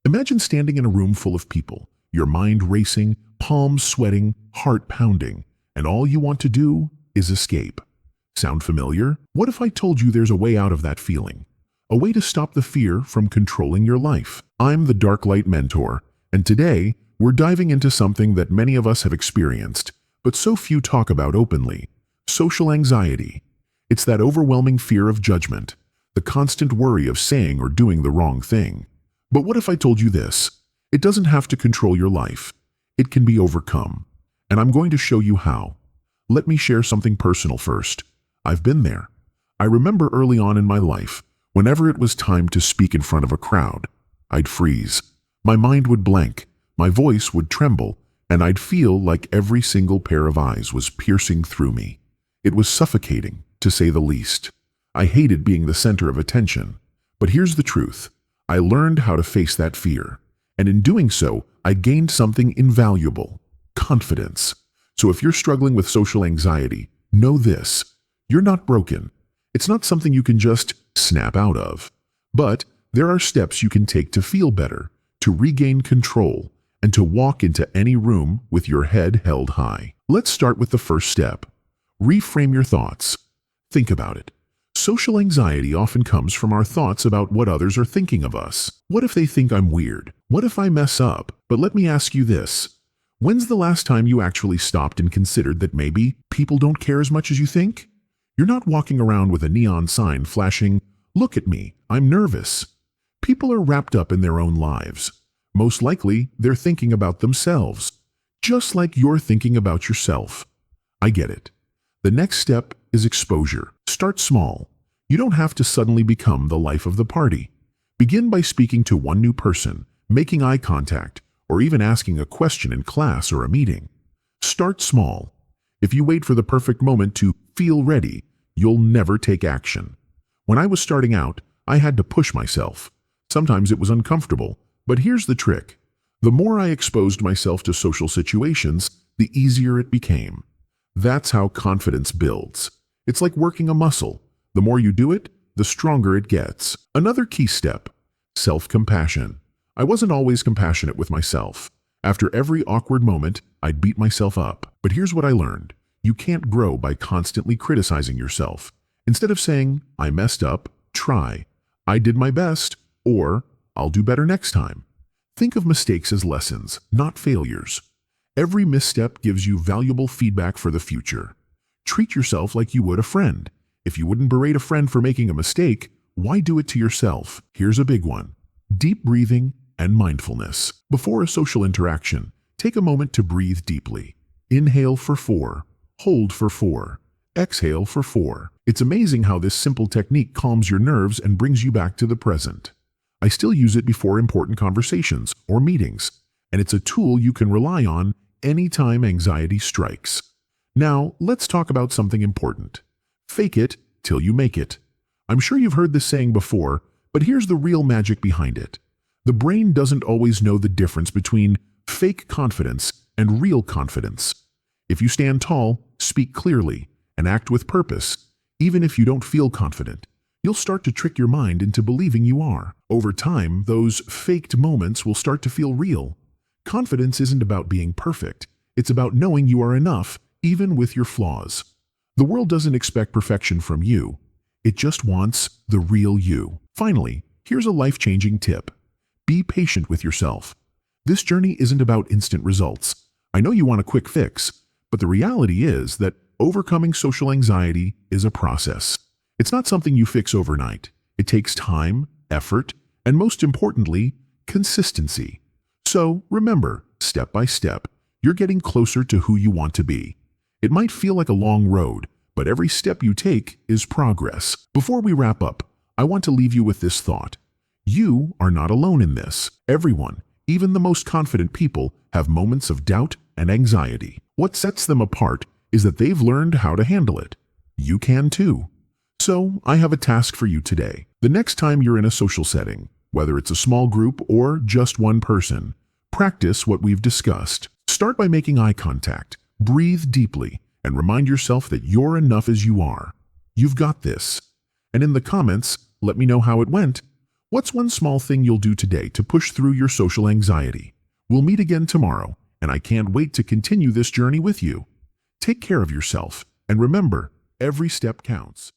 Imagine standing in a room full of people, your mind racing, palms sweating, heart pounding, and all you want to do is escape. Sound familiar? What if I told you there's a way out of that feeling? A way to stop the fear from controlling your life? I'm the Darklight mentor, and today we're diving into something that many of us have experienced, but so few talk about openly: social anxiety. It's that overwhelming fear of judgment, the constant worry of saying or doing the wrong thing. But what if I told you this? It doesn't have to control your life. It can be overcome. And I'm going to show you how. Let me share something personal first. I've been there. I remember early on in my life, whenever it was time to speak in front of a crowd, I'd freeze. My mind would blank, my voice would tremble, and I'd feel like every single pair of eyes was piercing through me. It was suffocating, to say the least. I hated being the center of attention. But here's the truth. I learned how to face that fear. And in doing so, I gained something invaluable: confidence. So if you're struggling with social anxiety, know this: you're not broken. It's not something you can just snap out of. But there are steps you can take to feel better, to regain control, and to walk into any room with your head held high. Let's start with the first step. Reframe your thoughts. Think about it. Social anxiety often comes from our thoughts about what others are thinking of us. What if they think I'm weird? What if I mess up? But let me ask you this. When's the last time you actually stopped and considered that maybe people don't care as much as you think? You're not walking around with a neon sign flashing, "Look at me, I'm nervous." People are wrapped up in their own lives. Most likely, they're thinking about themselves, just like you're thinking about yourself. I get it. The next step is exposure. Start small. You don't have to suddenly become the life of the party. Begin by speaking to one new person, making eye contact, or even asking a question in class or a meeting. Start small. If you wait for the perfect moment to feel ready, you'll never take action. When I was starting out, I had to push myself. Sometimes it was uncomfortable, but here's the trick. The more I exposed myself to social situations, the easier it became. That's how confidence builds. It's like working a muscle. The more you do it, the stronger it gets. Another key step: self-compassion. I wasn't always compassionate with myself. After every awkward moment, I'd beat myself up. But here's what I learned. You can't grow by constantly criticizing yourself. Instead of saying, "I messed up," try, "I did my best," or "I'll do better next time." Think of mistakes as lessons, not failures. Every misstep gives you valuable feedback for the future. Treat yourself like you would a friend. If you wouldn't berate a friend for making a mistake, why do it to yourself? Here's a big one: deep breathing and mindfulness. Before a social interaction, take a moment to breathe deeply. Inhale for 4, hold for 4, exhale for 4. It's amazing how this simple technique calms your nerves and brings you back to the present. I still use it before important conversations or meetings, and it's a tool you can rely on anytime anxiety strikes. Now, let's talk about something important. Fake it till you make it. I'm sure you've heard this saying before, but here's the real magic behind it. The brain doesn't always know the difference between fake confidence and real confidence. If you stand tall, speak clearly, and act with purpose, even if you don't feel confident, you'll start to trick your mind into believing you are. Over time, those faked moments will start to feel real. Confidence isn't about being perfect. It's about knowing you are enough, even with your flaws. The world doesn't expect perfection from you. It just wants the real you. Finally, here's a life-changing tip. Be patient with yourself. This journey isn't about instant results. I know you want a quick fix, but the reality is that overcoming social anxiety is a process. It's not something you fix overnight. It takes time, effort, and most importantly, consistency. So remember, step by step, you're getting closer to who you want to be. It might feel like a long road, but every step you take is progress. Before we wrap up, I want to leave you with this thought. You are not alone in this. Everyone, even the most confident people, have moments of doubt and anxiety. What sets them apart is that they've learned how to handle it. You can too. So, I have a task for you today. The next time you're in a social setting, whether it's a small group or just one person, practice what we've discussed. Start by making eye contact, breathe deeply, and remind yourself that you're enough as you are. You've got this. And in the comments, let me know how it went. What's one small thing you'll do today to push through your social anxiety? We'll meet again tomorrow, and I can't wait to continue this journey with you. Take care of yourself, and remember, every step counts.